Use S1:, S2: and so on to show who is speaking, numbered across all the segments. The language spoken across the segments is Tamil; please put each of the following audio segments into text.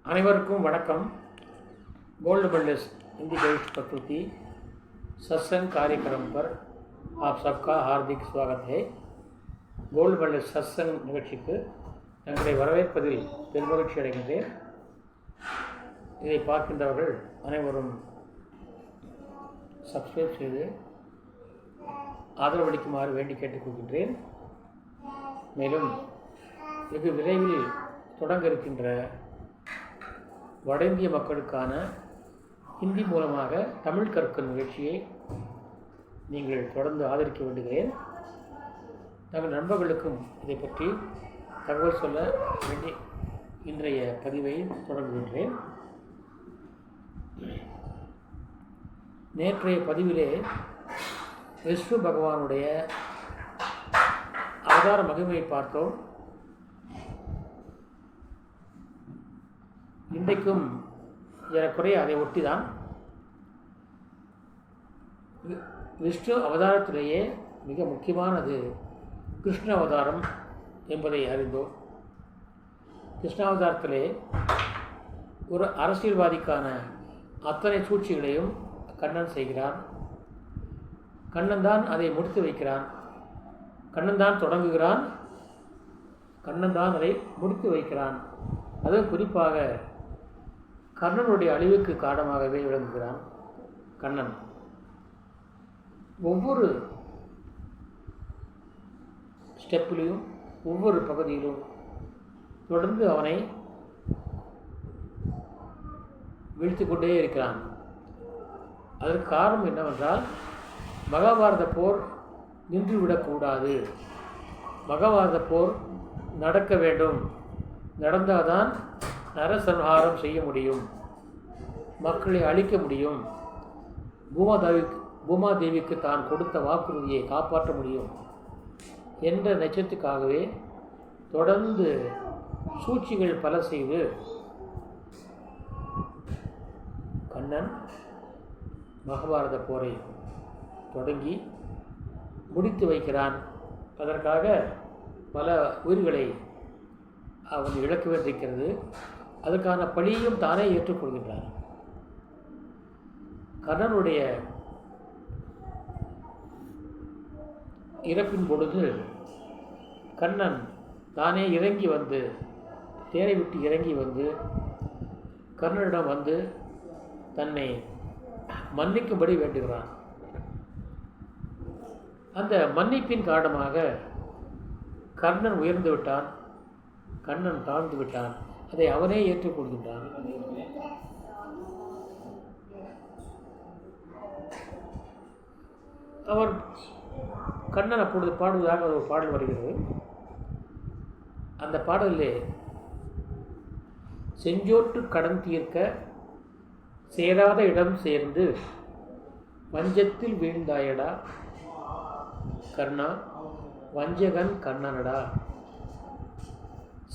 S1: अनेवरुक्कुम वणक्कम। गोल्ड मेडलिस्ट हिंदी भविष्य प्रस्तुति सत्संग कार्यक्रम पर आप सबका हार्दिक स्वागत है। गोल्ड मेडलिस्ट सत्संग நிகழ்ச்சிக்கு தங்களை வரவேற்பதில் பெருமகிழ்ச்சி அடைகின்றேன். இதை பார்க்கின்றவர்கள் அனைவரும் சப்ஸ்கிரைப் செய்து ஆதரவளிக்குமாறு வேண்டி கேட்டுக்கொள்கின்றேன். மேலும் வெகு விரைவில் தொடங்க இருக்கின்ற வட இந்திய மக்களுக்கான ஹிந்தி மூலமாக தமிழ் கற்கும் நிகழ்ச்சியை நீங்கள் தொடர்ந்து ஆதரிக்க வேண்டுகிறேன். தங்கள் நண்பர்களுக்கும் இதை பற்றி தகவல் சொல்ல வேண்டி இன்றைய பதிவை தொடங்குகின்றேன். நேற்றைய பதிவிலே விஷ்ணு பகவானுடைய அவதார மகிமையை பார்த்தோம். இன்றைக்கும் ஏறக்குறைய அதை ஒட்டிதான் விஷ்ணு அவதாரத்திலேயே மிக முக்கியமானது கிருஷ்ண அவதாரம் என்பதை அறிந்தோம். கிருஷ்ணாவதாரத்திலே ஒரு அரசியல்வாதிக்கான அத்தனை சூழ்ச்சிகளையும் கண்ணன் செய்கிறான். கண்ணன் தான் அதை முடித்து வைக்கிறான். கண்ணன் தான் தொடங்குகிறான். கண்ணன் தான் அதை முடித்து வைக்கிறான். அதுவும் குறிப்பாக கர்ணனுடைய அழிவுக்கு காரணமாகவே விளங்குகிறான் கண்ணன். ஒவ்வொரு ஸ்டெப்பிலையும் ஒவ்வொரு பகுதியிலும் தொடர்ந்து அவனை வீழ்த்தி கொண்டே இருக்கிறான். அதற்கு காரணம் என்னவென்றால் மகாபாரத போர் நின்றுவிடக்கூடாது. மகாபாரத போர் நடக்க வேண்டும். நடந்தால்தான் நரசம்ஹாரம் செய்ய முடியும், மக்களை அழிக்க முடியும், பூமாதேவிக்கு தான் கொடுத்த வாக்குறுதியை காப்பாற்ற முடியும் என்ற நட்சத்திற்காகவே தொடர்ந்து சூழ்ச்சிகள் பல செய்து கண்ணன் மகாபாரத போரை தொடங்கி முடித்து வைக்கிறான். அதற்காக பல உயிர்களை அவன் இழக்க வேண்டியிருக்கிறது. அதற்கான பழியையும் தானே ஏற்றுக்கொள்கின்றான். கர்ணனுடைய இறப்பின் பொழுது கண்ணன் தானே இறங்கி வந்து தேரை விட்டு இறங்கி வந்து கர்ணனிடம் வந்து தன்னை மன்னிக்கும்படி வேண்டுகிறான். அந்த மன்னிப்பின் காரணமாக கர்ணன் உயர்ந்து விட்டான், கண்ணன் தாழ்ந்து விட்டான். அதை அவனே ஏற்றுக்கொள்கின்றான். அவர் கண்ணன் அப்பொழுது பாடுவதாக ஒரு பாடல் வருகிறது. அந்த பாடலிலே செஞ்சோற்று கடன் தீர்க்க சேராத இடம் சேர்ந்து வஞ்சத்தில் வீழ்ந்தாயடா கர்ணா வஞ்சகன் கண்ணனடா.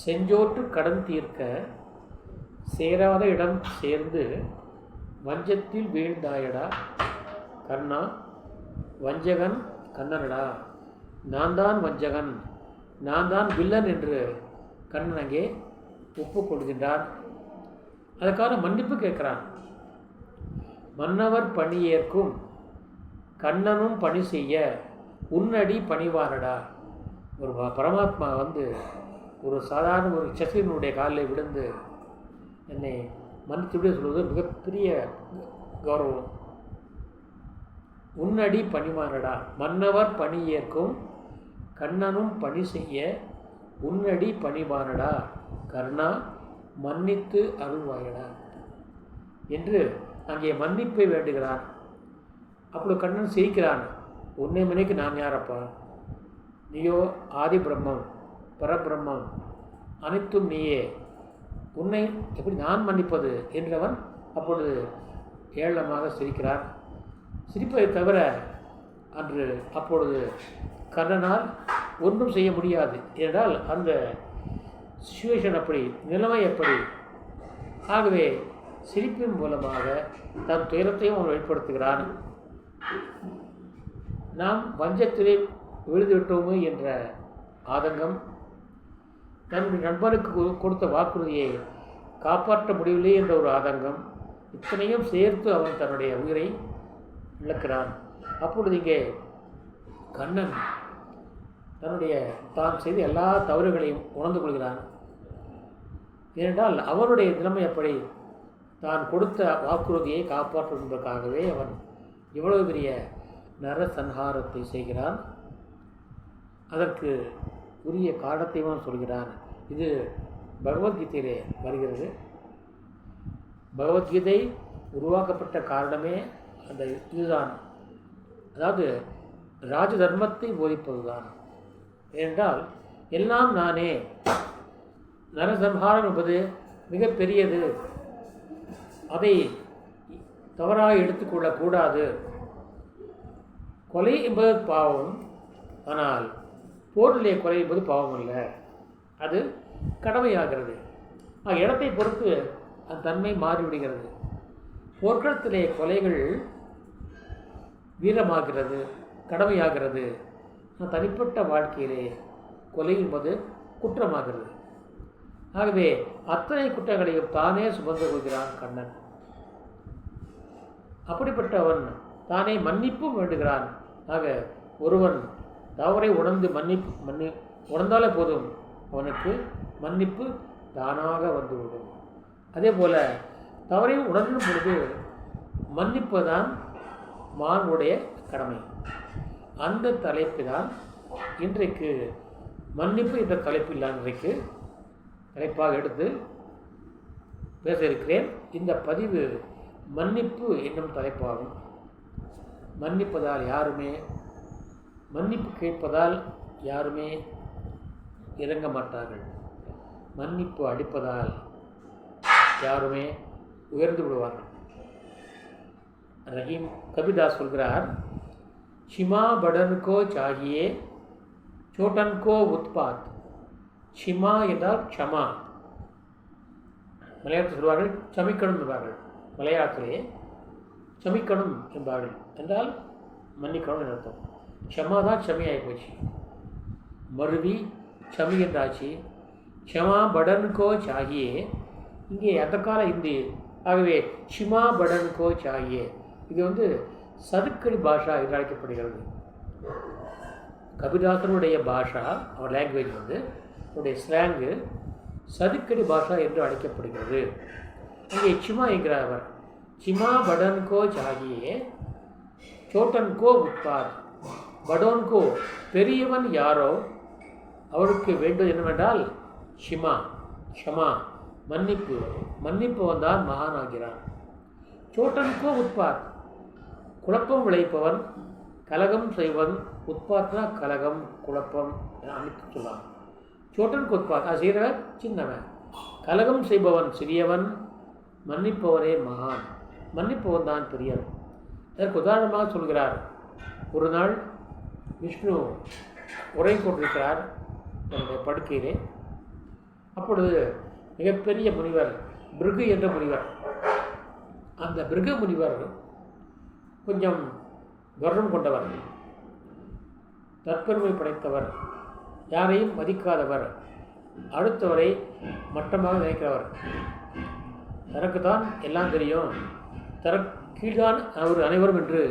S1: செஞ்சோற்று கடன் தீர்க்க சேராத இடம் சேர்ந்து வஞ்சத்தில் வீழ்ந்தாயடா கர்ணா வஞ்சகன் கண்ணனடா. நான் தான் வஞ்சகன், நான் தான் வில்லன் என்று கண்ணன் அங்கே ஒப்புக்கொள்கின்றான். அதற்கான மன்னிப்பு கேட்கிறான். மன்னவர் பணி ஏற்கும் கண்ணனும் பணி செய்ய உன்னடி பணிவாரடா. ஒரு பரமாத்மா வந்து ஒரு சாதாரண ஒரு சசிரனுடைய காலில் விழுந்து என்னை மன்னித்துவிட சொல்வது மிகப்பெரிய கௌரவம். உன்னடி பணிவாரடா, மன்னவர் பணி ஏற்கும் கண்ணனும் பணி செய்ய உன்னடி பணிவானடா கர்ணா மன்னித்து அருள்வாயடா என்று அங்கே மன்னிப்பை வேண்டுகிறான். அப்பொழுது கண்ணன் சிரிக்கிறான். உன்னை மணிக்கு நான் யாரப்பா? நீயோ ஆதி பிரம்மம், பரபிரம்மம், அனைத்தும் நீயே, உன்னை எப்படி நான் மன்னிப்பது என்றவன் அப்பொழுது ஏளனமாக சிரிக்கிறான். சிரிப்பதை தவிர அன்று அப்பொழுது கர்ணனால் ஒன்றும் செய்ய முடியாது. என்றால் அந்த சிச்சுவேஷன் அப்படி, நிலைமை எப்படி. ஆகவே சிரிப்பின் மூலமாக தன் துயரத்தையும் அவன் வெளிப்படுத்துகிறான். நாம் வஞ்சத்திலே விழுந்துவிட்டோமோ என்ற ஆதங்கம், தன்னுடைய நண்பனுக்கு கொடுத்த வாக்குறுதியை காப்பாற்ற முடியவில்லை என்ற ஒரு ஆதங்கம், இத்தனையும் சேர்த்து அவன் தன்னுடைய உயிரை இழக்கிறான். அப்பொழுது இங்கே கண்ணன் தன்னுடைய தான் செய்த எல்லா தவறுகளையும் உணர்ந்து கொள்கிறான். ஏனென்றால் அவனுடைய நிலைமை அப்படி, தான் கொடுத்த வாக்குறுதியை காப்பாற்றுவதற்காகவே அவன் இவ்வளவு பெரிய நரசன்ஹாரத்தை செய்கிறான். அதற்கு உரிய காரணத்தையும் சொல்கிறான். இது பகவத்கீதையிலே வருகிறது. பகவத்கீதை உருவாக்கப்பட்ட காரணமே அந்த இதுதான். அதாவது ராஜ தர்மத்தை போதிப்பதுதான். ஏனென்றால் எல்லாம் நானே, நரசம்ஹாரம் என்பது மிகப்பெரியது, அதை தவறாக எடுத்துக்கொள்ளக்கூடாது. கொலை என்பது பாவம், ஆனால் போரிலே கொலை என்பது பாவம் அல்ல, அது கடமையாகிறது. இடத்தை பொறுத்து அந்த தன்மை மாறிவிடுகிறது. போர்க்களத்திலே கொலைகள் வீரமாகிறது, கடமையாகிறது. தனிப்பட்ட வாழ்க்கையிலே கொலை என்பது குற்றமாகிறது. ஆகவே அத்தனை குற்றங்களையும் தானே சுமந்து கொள்கிறான் கண்ணன். அப்படிப்பட்டவன் தானே மன்னிப்பும் வேண்டுகிறான். ஆக ஒருவன் தவறை உணர்ந்து உணர்ந்தாலே போதும், அவனுக்கு மன்னிப்பு தானாக வந்துவிடும். அதே போல தவறை உணர்ந்தும் பொழுது மன்னிப்புதான் மானுடைய கடமை. அந்த தலைப்பு தான் இன்றைக்கு மன்னிப்பு என்ற தலைப்பில் இன்றைக்கு தலைப்பாக எடுத்து பேச இருக்கிறேன். இந்த பதிவு மன்னிப்பு என்னும் தலைப்பாகும். மன்னிப்பதால் யாருமே, மன்னிப்பு கேட்பதால் யாருமே இறங்க மாட்டார்கள். மன்னிப்பு அளிப்பதால் யாருமே உயர்ந்து விடுவார்கள். ரஹீம் கபிதாஸ் சொல்கிறார், क्षिमा बड़न को चाहिए छोटन को उत्पात. क्षिमा என்றால் க்ஷமா. மலையாளத்தில் சொல்வார்கள் சமிக்கணும் என்பார்கள். மலையாளத்திலே சமிக்கணும் என்பார்கள் என்றால் மன்னிக்கணும் என்று அர்த்தம். க்ஷமா தான் க்ஷமியாகி போச்சு, மருவி க்ஷமி என்றாச்சு. க்ஷமா படன் கோ சாகியே, இங்கே அந்த கால இந்தி. ஆகவே க்ஷிமா படன் கோ சாகியே, இது சதுக்கடி பாஷா என்று அழைக்கப்படுகிறது. கபிதாசனுடைய பாஷா, அவர் லாங்குவேஜ் அவருடைய ஸ்லாங்கு சதுக்கடி பாஷா என்று அழைக்கப்படுகிறது. அங்கே சிமா என்கிறார் அவர். சிமா படன்கோ சாகியே சோட்டன்கோ உட்பார். படோன்கோ பெரியவன் யாரோ அவருக்கு வேண்டும் என்னவென்றால் ஷிமா, ஷமா, மன்னிப்பு. மன்னிப்பவன் தான் மகானாகிறான். சோட்டன்கோ உட்பார், குழப்பம் விளைப்பவன், கலகம் செய்வன். உட்பாத்னா கலகம், குழப்பம் அமைத்து சொல்லலாம். சோட்டனுக்கு உட்பாத், அது செய்கிறவன் சின்னவன். கலகம் செய்பவன் சிறியவன், மன்னிப்பவரே மகான். மன்னிப்பவன் தான் பெரியவன். அதற்கு உதாரணமாக சொல்கிறார். ஒரு நாள் விஷ்ணு உரை கொண்டிருக்கிறார் தன்னுடைய படுக்கையிலே. அப்பொழுது மிகப்பெரிய முனிவர், பிருகு என்ற முனிவர், அந்த பிருகு முனிவர் கொஞ்சம் கர்வம் கொண்டவர், தற்பெருமை படைத்தவர், யாரையும் மதிக்காதவர், அடுத்தவரை மட்டமாக நினைக்கிறவர். தனக்குத்தான் எல்லாம் தெரியும், தனக்கு கீழ்தான் அவர் அனைவரும் என்று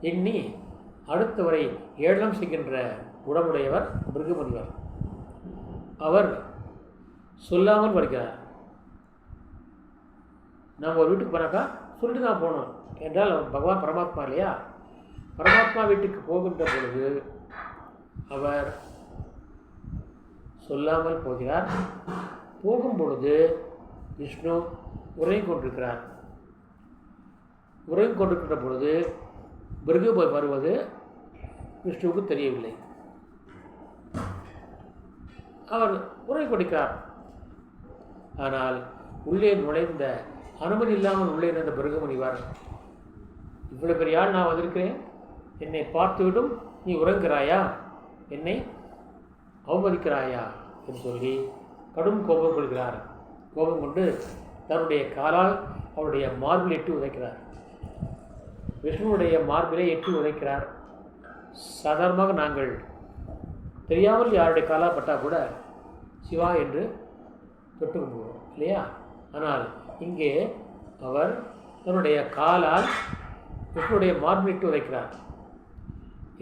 S1: எண்ணி அடுத்தவரை ஏளனம் செய்கின்ற குணமுடையவர் பிருகுமுனிவர். அவர் சொல்லாமல் வருகிறார். நாம் ஒரு வீட்டுக்கு போனாக்கா சொல்லிட்டு தான் போகணும் என்றால் அவர் பகவான் பரமாத்மா இல்லையா? பரமாத்மா வீட்டுக்கு போகின்ற பொழுது அவர் சொல்லாமல் போகிறார். போகும் பொழுது விஷ்ணு உறங்கிக் கொண்டிருக்கிறார். உறங்கிக் கொண்டிருக்கின்ற பொழுது பிருகு வருவது விஷ்ணுவுக்கு தெரியவில்லை. அவர் உறங்கிக் கொண்டிருக்கிறார். ஆனால் உள்ளே நுழைந்த, அனுமதி இல்லாமல் உள்ளே இருந்த பிருகு முனிவர், இவ்வளவு பெரிய ஆள் நான் வந்திருக்கிறேன், என்னை பார்த்துவிடும் நீ உறங்குகிறாயா, என்னை அவமதிக்கிறாயா என்று சொல்லி கடும் கோபம் கொள்கிறார். கோபம் கொண்டு தன்னுடைய காலால் அவருடைய மார்பில் எட்டி உதைக்கிறார். விஷ்ணுவுடைய மார்பிலே எட்டி உதைக்கிறார். சாதாரணமாக நாங்கள் தெரியாமல் யாருடைய காலாக பட்டால் கூட சிவா என்று தொட்டு கும்பிடுவோம் இல்லையா? ஆனால் இங்கே அவர் தன்னுடைய காலால் விஷ்ணுடைய மார்பிலிட்டு உதைக்கிறார்.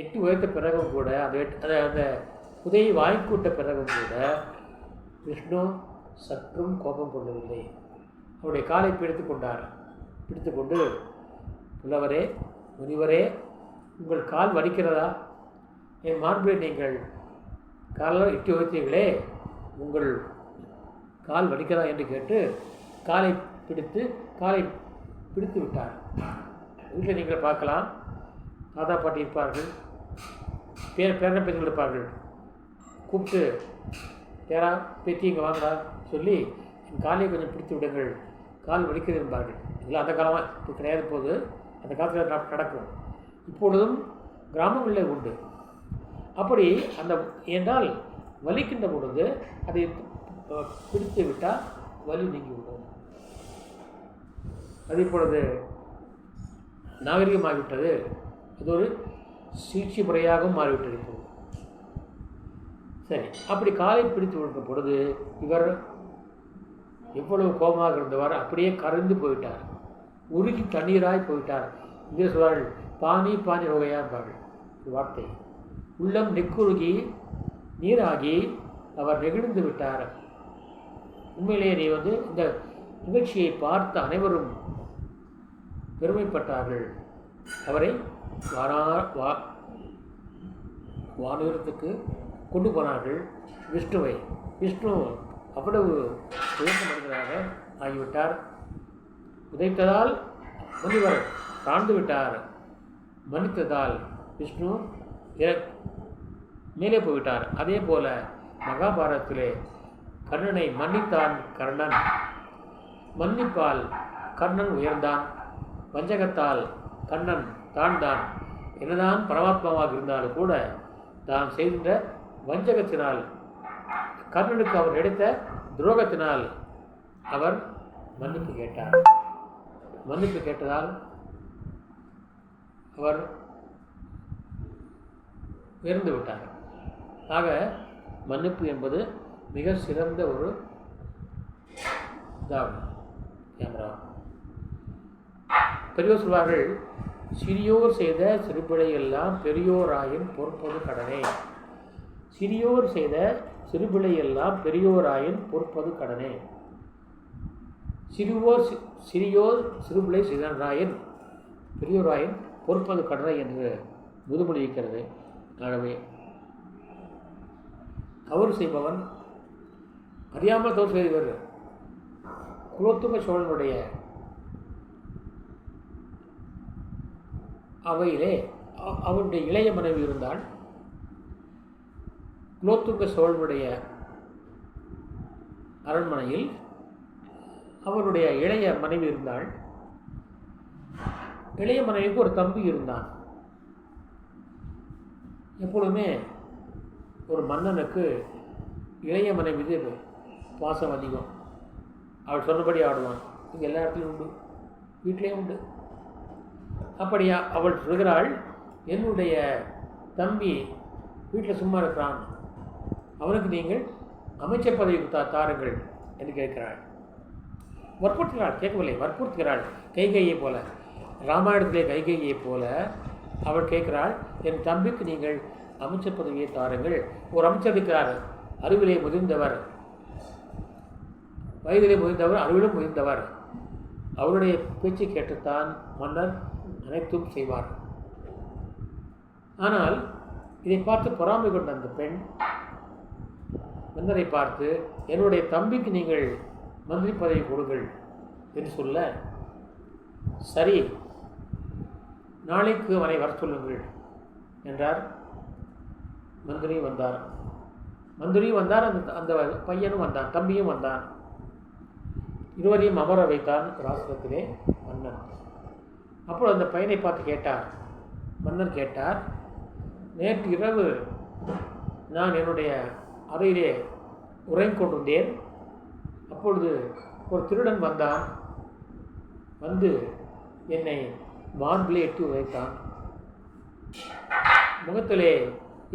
S1: எட்டு உதைத்த பிறகும் கூட அந்த உதையை வாய்க்கூட்ட பிறகும் கூட விஷ்ணு சற்றும் கோபம் கொள்ளவில்லை. அவருடைய காலை பிடித்து கொண்டார். பிடித்து கொண்டு, புலவரே, முனிவரே, உங்கள் கால் வலிக்கிறதா? என் மார்பிலை நீங்கள் காலால் எட்டி உதைத்தீர்களே, உங்கள் கால் வலிக்கிறதா என்று கேட்டு காலை பிடித்து விட்டார். வீட்டில் நீங்கள் பார்க்கலாம், தாத்தா பாட்டி இருப்பார்கள், பேரன பேர்கள் இருப்பார்கள். கூப்பிட்டு, பேரா பேத்தி இங்கே வாங்கடா சொல்லி என் காலையை கொஞ்சம் பிடித்து விடுங்கள், கால் வலிக்கிறது என்பார்கள். இதெல்லாம் அந்த காலமாக இப்போ கிடையாது. போது அந்த காலத்தில் நடக்கும். இப்பொழுதும் கிராமங்களில் உண்டு. அப்படி என்றால் வலிக்கின்ற பொழுது அதை பிடித்து விட்டால் வலி நீங்கிவிடும். அது இப்பொழுது நாகரிகமாகிவிட்டது. அது ஒரு சிகிச்சை முறையாகவும் மாறிவிட்டது இப்போது. சரி, அப்படி காலை பிடித்து விடுற பொழுது இவர் எவ்வளவு கோபமாக இருந்தவர் அப்படியே கரைந்து போயிட்டார், உருகி தண்ணீராய் போயிட்டார். இங்கே சொல்வார்கள், பானி பானி வகையான்பார்கள் வார்த்தை. உள்ளம் நெக்குருகி நீராகி அவர் நெகிழ்ந்து விட்டார். உண்மையிலேயே நீ இந்த நிகழ்ச்சியை பார்த்த அனைவரும் பெருமைப்பட்டார்கள். அவரை வானுயரத்துக்கு கொண்டு போனார்கள். விஷ்ணு அவ்வளவு உயர்ந்த மனிதராக ஆகிவிட்டார். உதைத்ததால் முனிவர் தாழ்ந்து விட்டார், மன்னித்ததால் விஷ்ணு மேலே போய்விட்டார். அதே போல மகாபாரதத்திலே கர்ணனை மன்னித்தான் கர்ணன். மன்னிப்பால் கர்ணன் உயர்ந்தான், வஞ்சகத்தால் கர்ணன் தாழ்ந்தான். என்னதான் பரமாத்மாவாக இருந்தாலும் கூட தான் செய்கின்ற வஞ்சகத்தினால், கர்ணனுக்கு அவர் எடுத்த துரோகத்தினால் அவர் மன்னிப்பு கேட்டார். மன்னிப்பு கேட்டதால் அவர் உயர்ந்து விட்டார். ஆக மன்னிப்பு என்பது மிக சிறந்த ஒரு இதாகும். பெரியோர் சொல்வார்கள், சிறியோர் செய்த சிறுபிழையெல்லாம் பெரியோராயின் பொறுப்பது கடனே. சிறியோர் செய்த சிறுபிழையெல்லாம் பெரியோராயின் பொறுப்பது கடனே. சிறியோர் சிறுபிழை செய்தராயின் பெரியோராயின் பொறுப்பது கடனை என்று முதுமொழி இருக்கிறது. ஆகவே தவறு செய்பவன் அறியாமல் தவறு செய்தவர். குலோத்துங்க சோழனுடைய அவையிலே அவருடைய இளைய மனைவி இருந்தால், குலோத்துங்க சோழனுடைய அரண்மனையில் அவருடைய இளைய மனைவி இருந்தாள். இளைய மனைவிக்கு ஒரு தம்பி இருந்தான். எப்பொழுதுமே ஒரு மன்னனுக்கு இளைய மனைவி மீது பாசம் அதிகம். அவள் சொன்னபடி ஆடுவான். இங்கே எல்லா இடத்துலையும் உண்டு, வீட்டிலையும் உண்டு. அப்படியா அவள் சொல்கிறாள், என்னுடைய தம்பி வீட்டில் சும்மா இருக்கிறான், அவனுக்கு நீங்கள் அமைச்சர் பதவி தாருங்கள் என்று கேட்கிறாள். வற்புறுத்துகிறாள், கேட்கவில்லை, வற்புறுத்துகிறாள். கைகையை போல, ராமாயணத்திலே கைகையை போல அவள் கேட்கிறாள், என் தம்பிக்கு நீங்கள் அமைச்சர் பதவியை தாருங்கள். ஒரு அமைச்சர் இருக்கிறார், அறிவிலே முதிர்ந்தவர், வயதிலே முதிர்ந்தவர், அறிவிலும் முதிர்ந்தவர். அவருடைய பேச்சை கேட்டுத்தான் மன்னர் அனைத்தும் செய்வார். ஆனால் இதை பார்த்து பொறாமை கொண்ட அந்த பெண் மன்னரை பார்த்து, என்னுடைய தம்பிக்கு நீங்கள் மந்திரி பதவி கொடுங்கள் என்று சொல்ல, சரி, நாளைக்கு அவனை வர சொல்லுங்கள் என்றார். மந்திரியும் வந்தார், அந்த பையனும் வந்தான், தம்பியும் வந்தான். இருவரையும் அமர வைத்தான் ராசகத்திலே மன்னன். அப்போது அந்த பையனை பார்த்து கேட்டார், மன்னர் கேட்டார், நேற்று இரவு நான் என்னுடைய அறையிலே உறங்கிக் கொண்டிருந்தேன். அப்பொழுது ஒரு திருடன் வந்தான், வந்து என்னை மார்பிலே எட்டி உதைத்தான், முகத்திலே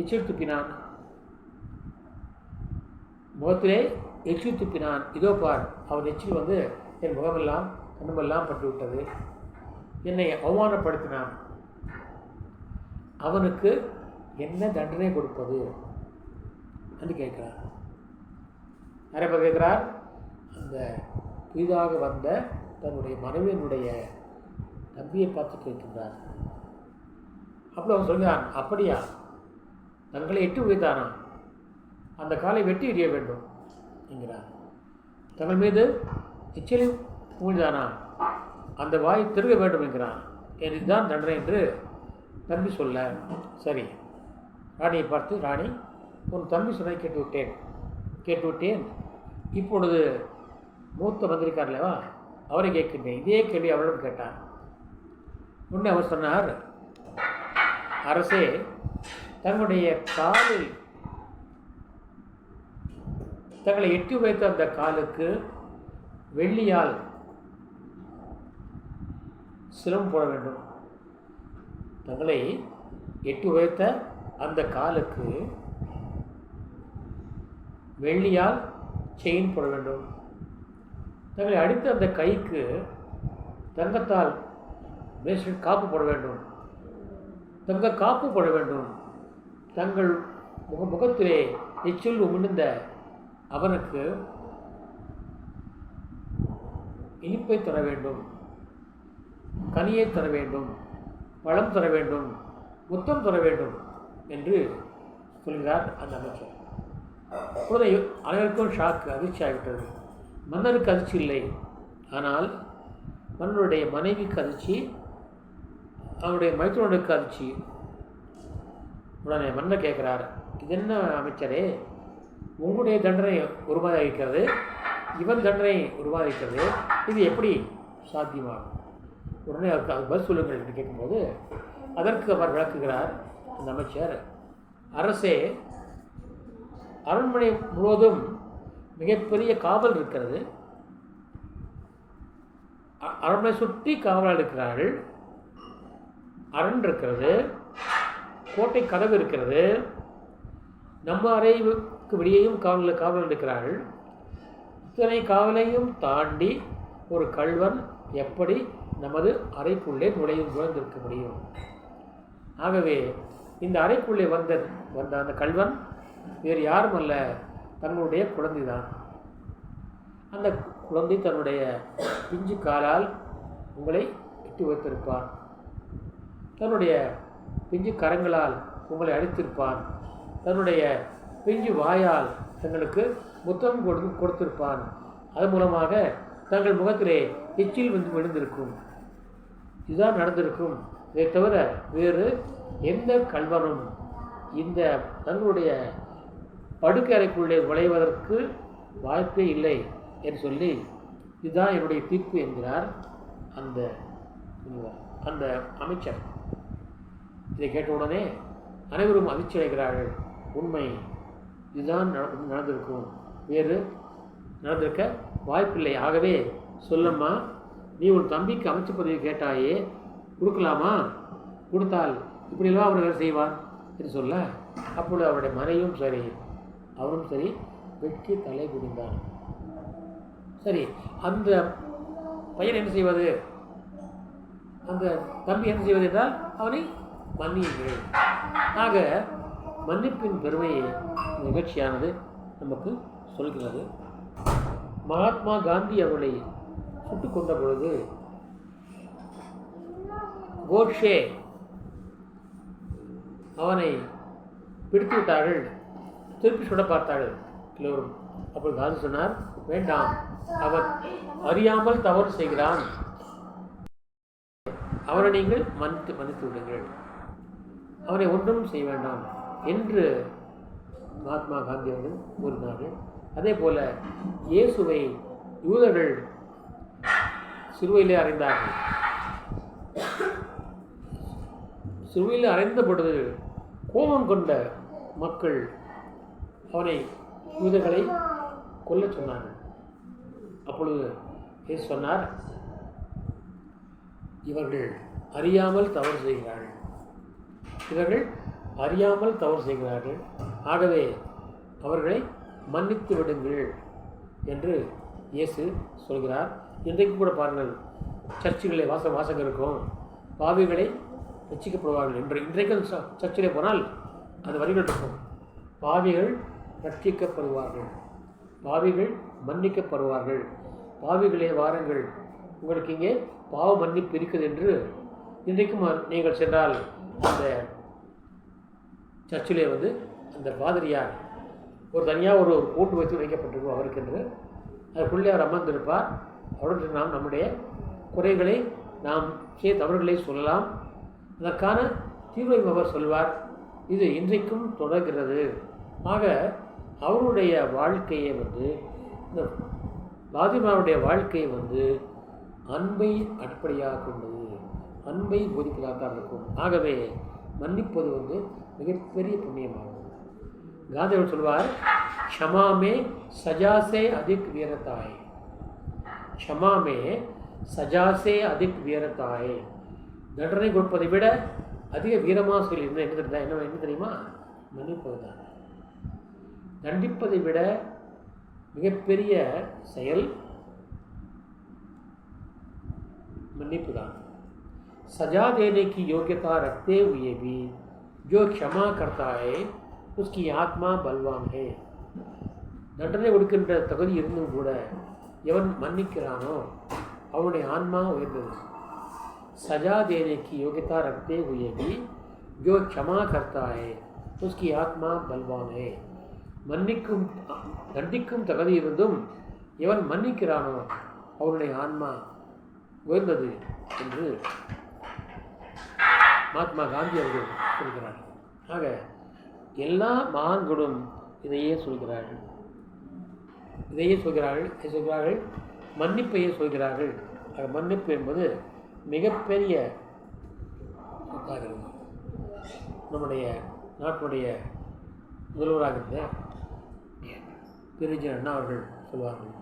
S1: எச்சில் துப்பினான், முகத்திலே எச்சில் துப்பினான். இதோ பார், அவன் எச்சில் வந்து என் முகமெல்லாம் கண்ணுமெல்லாம் பட்டு விட்டது. என்னை அவமானப்படுத்தினான். அவனுக்கு என்ன தண்டனை கொடுப்பது என்று கேட்கிறார். நிறைய பேர் கேட்கிறார். அந்த புதிதாக வந்த தன்னுடைய மனைவியினுடைய தம்பியை பார்த்து கேட்கின்றார். அப்படி அவன் சொல்கிறான், அப்படியா, தங்களை எட்டு உதைத்தானா, அந்த காலை வெட்டி எறிய வேண்டும் என்கிறார். தங்கள் மீது எச்சிலும் மூழ்கிதானா, அந்த வாய் திருக வேண்டும் என்கிறான். இதுதான் தண்டனை என்று தம்பி சொல்ல, சரி, ராணியை பார்த்து, ராணி, உன் தம்பி சொன்னதை கேட்டுவிட்டேன். இப்பொழுது மூத்த வந்திருக்கார் இல்லவா, அவரை கேட்கின்றேன். இதே கேள்வி அவரிடம் கேட்டார். உடனே அவர் சொன்னார், அரசே, தங்களுடைய காலில் தங்களை எட்டி வைத்த அந்த காலுக்கு வெள்ளியால் சிரம் போட வேண்டும். தங்களை எட்டி வைத்த அந்த காலுக்கு வெள்ளியால் செயின் போட வேண்டும். தங்களை அடித்த அந்த கைக்கு தங்கத்தால் பிரேஸ்லெட் காப்பு போட வேண்டும். தங்க காப்பு போட வேண்டும். தங்கள் முகத்திலே எச்சில் உமிழ்ந்த அவனுக்கு இனிப்பை தர வேண்டும், கனியை தர வேண்டும், பழம் தர வேண்டும், முத்தம் தர வேண்டும் என்று சொல்கிறார் அந்த அமைச்சர். அப்பொழுது அனைவருக்கும் ஷாக்கு, அதிர்ச்சி ஆகிவிட்டது. மன்னருக்கு அதிர்ச்சி இல்லை, ஆனால் மன்னருடைய மனைவிக்கு அதிர்ச்சி, அவனுடைய மைத்துனனுக்கு அதிர்ச்சி. உடனே மன்னர் கேட்கிறார், இது என்ன அமைச்சரே, உங்களுடைய தண்டனை ஒரு மாதிரி இருக்கிறது, இவன் தண்டனை ஒரு மாதிரி இருக்கிறது, இது எப்படி சாத்தியமாகும்? உடனே அவருக்கு அது பதில் சொல்லுங்கள் என்று கேட்கும்போது அதற்கு அவர் விளக்குகிறார் அந்த அமைச்சர், அரசே, அரண்மனை முழுவதும் மிகப்பெரிய காவல் இருக்கிறது. அரண்மனை சுற்றி காவலால் இருக்கிறார்கள். அரண் இருக்கிறது, கோட்டை கதவு இருக்கிறது, நம்ம அறைக்கு வெளியேயும் காவல் இருக்கிறார்கள். இத்தனை காவலையும் தாண்டி ஒரு கள்வன் எப்படி நமது அறைக்குள்ளே நுழைந்திருக்க முடியும்? ஆகவே இந்த அறைக்குள்ளே வந்த அந்த கள்வன் வேறு யாரும் அல்ல, தன்னுடைய குழந்தைதான். அந்த குழந்தை தன்னுடைய பிஞ்சு காலால் உங்களை எட்டி வைத்திருப்பான். தன்னுடைய பிஞ்சு கரங்களால் உங்களை அடித்திருப்பான். தன்னுடைய பிஞ்சு வாயால் தங்களுக்கு முத்தம் கொடுத்திருப்பான். அது மூலமாக தங்கள் முகத்திலே எச்சில் விழுந்திருக்கும். இதுதான் நடந்திருக்கும். இதை தவிர வேறு எந்த கள்வனும் இந்த தங்களுடைய படுக்கை அறைக்குள்ளே நுழைவதற்கு வாய்ப்பே இல்லை என்று சொல்லி, இதுதான் என்னுடைய தீர்ப்பு என்கிறார் அந்த அமைச்சர். இதை கேட்டவுடனே அனைவரும் அதிர்ச்சி அடைகிறார்கள். உண்மை, இதுதான் நடந்திருக்கும், வேறு நடந்திருக்க வாய்ப்பில்லை. ஆகவே சொல்லம்மா, நீ உன் தம்பிக்கு அமைச்சு பதவி கேட்டாயே, கொடுக்கலாமா? கொடுத்தால் இப்படியெல்லாம் அவர் வேறு செய்வார் என்று சொல்ல, அப்பொழுது அவருடைய மனைவியும் சரி, அவரும் சரி, வெட்கி தலை குடிந்தார். சரி, அந்த பையன் என்ன செய்வது, அந்த தம்பி என்ன செய்வது என்றால் அவனை மன்னியுங்கள். ஆக மன்னிப்பின் பெருமையை நிகழ்ச்சியானது நமக்கு சொல்கிறது. மகாத்மா காந்தி அவர்களை சுட்டுக் கொண்ட பொழுது கோட்சே அவனை பிடித்து விட்டார்கள். திருப்பி சுட பார்த்தார்கள் எல்லோரும். அப்போது காந்தி சொன்னார், வேண்டாம், அவன் அறியாமல் தவறு செய்கிறான், அவரை நீங்கள் மன்னித்து விடுங்கள், அவரை ஒன்றும் செய்ய வேண்டாம் என்று மகாத்மா காந்தி அவர்கள் கூறினார்கள். அதே போல இயேசுவை யூதர்கள் சிலுவையிலே அறைந்தார்கள். சிலுவையில் அறைந்த பொழுது கோபம் கொண்ட மக்கள் அவனை யூதர்களை கொல்ல சொன்னார்கள். அப்பொழுது இயேசு சொன்னார், இவர்கள் அறியாமல் தவறு செய்கிறார்கள், இவர்கள் அறியாமல் தவறு செய்கிறார்கள், ஆகவே அவர்களை மன்னித்து விடுங்கள் என்று இயேசு சொல்கிறார். இன்றைக்கு கூட பாருங்கள், சர்ச்சுகளே வாசகம் இருக்கும், பாவிகளை ரட்சிக்கப்படுவார்கள் என்று. இன்றைக்கு சர்ச்சிலே போனால் அந்த வரிகள் இருக்கும், பாவிகள் ரட்சிக்கப்படுவார்கள், பாவிகள் மன்னிக்கப்படுவார்கள், பாவிகளே வாருங்கள், உங்களுக்கு இங்கே பாவ மன்னிப்பு இருக்குது என்று. இன்றைக்கும் நீங்கள் சென்றால் அந்த சர்ச்சிலே அந்த பாதிரியார் ஒரு தனியாக ஒரு கூட்டு வைத்து வைக்கப்பட்டிருக்கும் அவருக்கென்று. அதுக்குள்ளே அவர் அமர்ந்திருப்பார். அவருடன் நாம் நம்முடைய குறைகளை, நாம் செய்ய தவறுகளை சொல்லலாம், அதற்கான தீர்வையும் அவர் சொல்வார். இது இன்றைக்கும் தொடர்கிறது. ஆக அவருடைய வாழ்க்கையை இந்த பாதிமாவுடைய வாழ்க்கையை அன்பை அடிப்படையாக கொண்டது, அன்பை போதிப்பதாக இருக்கும். ஆகவே மன்னிப்பது மிகப்பெரிய புண்ணியமாகும். காந்தியவர் சொல்வார், க்ஷமாமே சஜாசே அதிக் வீரத்தாய், க்ஷமாமே சஜாசே அதிக் வீரத்தாய். தண்டனை கொடுப்பதை விட அதிக வீரமாக சொல்லி என்ன தெரியுமா? மன்னிப்பது தான். தண்டிப்பதை விட மிகப்பெரிய செயல் मन्निप दान। सजा देने की योग्यता रखते हुए भी जो क्षमा करता है उसकी आत्मा बलवान है। தண்டனை கொடுக்கின்ற தகுதி இருந்தும் கூட எவன் மன்னிக்கிறானோ அவனுடைய ஆன்மா உயர்ந்தது। सजा देने की योग्यता रखते हुए भी जो क्षमा करता है उसकी आत्मा बलवान है। மன்னிக்கும் தண்டிக்கும் தகுதி இருந்தும் எவன் மன்னிக்கிறானோ அவனுடைய ஆன்மா உயர்ந்தது என்று மகாத்மா காந்தி அவர்கள் சொல்கிறார்। ஆக எல்லா மகான்களும் இதையே சொல்கிறார்கள், மன்னிப்பையே சொல்கிறார்கள்। ஆக மன்னிப்பு என்பது மிகப்பெரிய நம்முடைய நாட்டுடைய முதல்வராக இருந்த திருஜி அண்ணா அவர்கள் சொல்வார்கள்,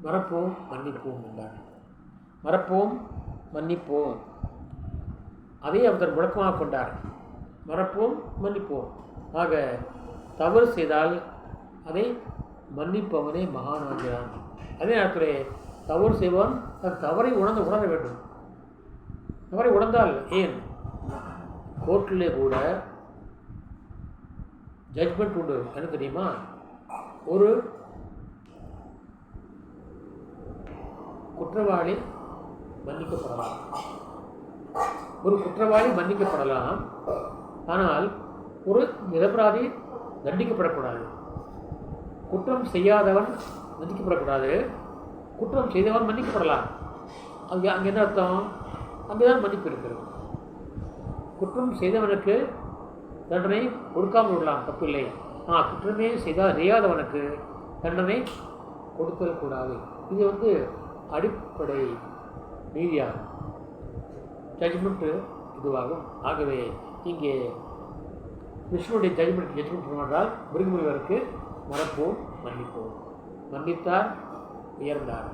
S1: மறப்போம் மன்னிப்போம் என்றார்கள்। மறப்போம் மன்னிப்போம், அதை அவர் முழக்கமாக கொண்டார்। மறப்போம் மன்னிப்போம்। ஆக தவறு செய்தால் அதை மன்னிப்பவனே மகானாகிறான்। அதே நேரத்தில் தவறு செய்வான் தன் தவறை உணர வேண்டும்। தவறை உணர்ந்தால் ஏன் கோர்ட்டிலே கூட ஜட்ஜ்மெண்ட் உண்டு। என்ன தெரியுமா? ஒரு குற்றவாளி மன்னிக்கப்படலாம், ஆனால் ஒரு நிரபராதி தண்டிக்கப்படக்கூடாது। குற்றம் செய்யாதவன் மன்னிக்கப்படக்கூடாது, குற்றம் செய்தவன் மன்னிக்கப்படலாம்। அங்கே என்ன அர்த்தம்? அங்கேதான் மன்னிப்பு இருக்கிறது। குற்றம் செய்தவனுக்கு தண்டனை கொடுக்காமல் விடலாம், தப்பில்லை। குற்றமே செய்யாதவனுக்கு தண்டனை கொடுக்கக்கூடாது। இது அடிப்படை நீதியாகும், ஜட்ஜ்மெண்ட்டு இதுவாகும்। ஆகவே இங்கே விஷ்ணுடைய ஜட்ஜ்மெண்ட் சொன்னால் மிருகமுனிவருக்கு மறப்போம் மன்னிப்போம், மன்னித்தார் உயர்ந்தார்,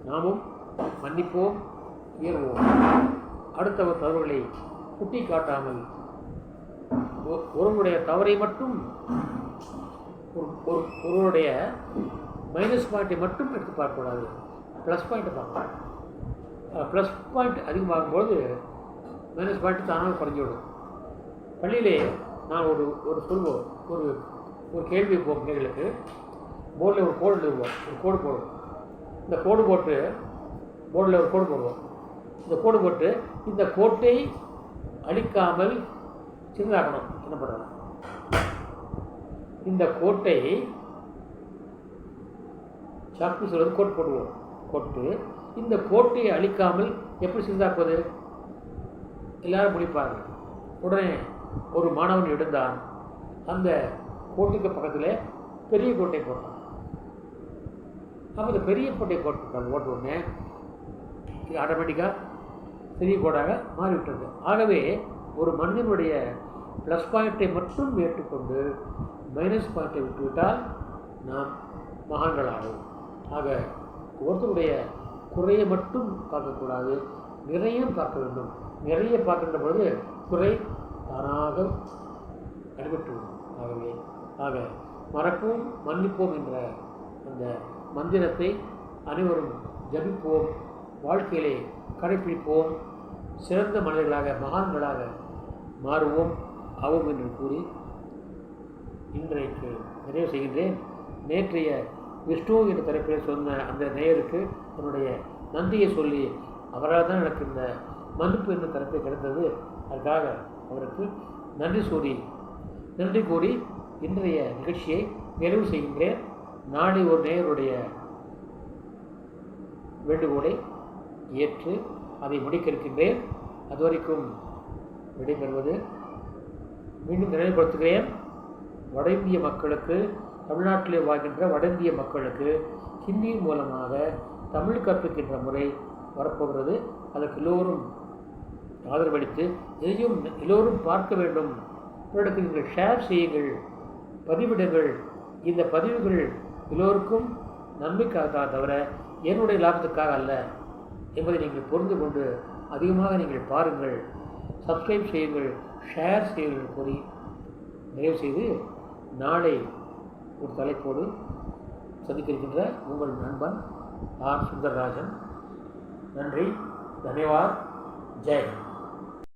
S1: நாமும் மன்னிப்போம் உயர்வோம்। அடுத்தவர் தவறுகளை குட்டி காட்டாமல் ஒருவருடைய தவறை மட்டும் ஒருவருடைய மைனஸ் பாயிண்ட்டை மட்டும் எடுத்து பார்க்கக்கூடாது, ப்ளஸ் பாயிண்ட்டை பார்க்கலாம்। ப்ளஸ் பாயிண்ட் அதிகமாகும்போது மைனஸ் பாயிண்ட் தானாக குறைஞ்சிவிடும்। பள்ளியிலே நான் ஒரு சொல்வோம், ஒரு கேள்வி போகும் பிள்ளைகளுக்கு, போர்டில் ஒரு கோடு எழுதுவோம், ஒரு கோடு போடுவோம்। இந்த கோடு போட்டு போர்டில் ஒரு கோடு போடுவோம்। இந்த கோடு போட்டு இந்த கோட்டை அழிக்காமல் சின்னதாக்கணும்। என்ன பண்ணுறோம்? இந்த கோட்டை சாக்கு சொல்வது கோட் போடுவோம், கோட்டு இந்த கோட்டையை அழிக்காமல் எப்படி சிறிதாக்குவது? எல்லாரும் முடிப்பார்கள்। உடனே ஒரு மாணவன் எழுந்தான், அந்த கோட்டுக்கு பக்கத்தில் பெரிய கோட்டை போட்டான்। அப்போ அந்த பெரிய கோட்டை போட்ட உடனே இது ஆட்டோமேட்டிக்காக பெரிய கோடாக மாறிவிட்டது। ஆகவே ஒரு மனிதனுடைய ப்ளஸ் பாயிண்ட்டை மட்டும் ஏற்றுக்கொண்டு மைனஸ் பாயிண்ட்டை விட்டுவிட்டால் நாம் மகான்களாகும்। ஆக ஒருத்தருடைய குறையை மட்டும் பார்க்கக்கூடாது, நிறைய பார்க்க வேண்டும்। நிறைய பார்க்கின்ற பொழுது குறை தானாக அடிபட்டுவிடும்। ஆக மறப்போம் மன்னிப்போம் என்ற அந்த மந்திரத்தை அனைவரும் ஜபிப்போம், வாழ்க்கையிலே கடைப்பிடிப்போம், சிறந்த மனிதர்களாக மகான்களாக மாறுவோம் ஆவோம் என்று கூறி இன்றைக்கு நிறைவு செய்கின்றேன். நேற்றைய விஷ்ணு என்ற தலைப்பில் சொன்ன அந்த நேயருக்கு என்னுடைய நன்றியை சொல்லி, அவரால் தான் எனக்கு இந்த மன்னிப்பு என்ற தலைப்பை கிடைத்தது, அதுக்காக அவருக்கு நன்றி கூறி இன்றைய நிகழ்ச்சியை நிறைவு செய்கின்றேன். நாளை ஒரு நேயருடைய வேண்டுகோளை ஏற்று அதை முடிக்க இருக்கின்றேன். அதுவரைக்கும் விடைபெறுவது மீண்டும் நினைவுபடுத்துகிறேன். வட இந்திய மக்களுக்கு, தமிழ்நாட்டிலே வாழ்கின்ற வட இந்திய மக்களுக்கு ஹிந்தி மூலமாக தமிழ் கற்பிக்கின்ற முறை வரப்போகிறது. அதற்கு எல்லோரும் ஆதரவளித்து எதையும் எல்லோரும் பார்க்க வேண்டும். பிறருக்கு நீங்கள் ஷேர் செய்யுங்கள், பதிவிடுங்கள். இந்த பதிவுகள் எல்லோருக்கும் நன்மைக்காக தவிர என்னுடைய லாபத்துக்காக அல்ல என்பதை நீங்கள் புரிந்து கொண்டு அதிகமாக நீங்கள் பாருங்கள், சப்ஸ்கிரைப் செய்யுங்கள், ஷேர் செய்யுங்கள் கூறி நிறைவு செய்து நாளை ஒரு தலைப்போடு சந்திக்கின்ற உங்கள் நண்பன் ஆர் சுந்தரராஜன். நன்றி, தன்யவாத், ஜெய்.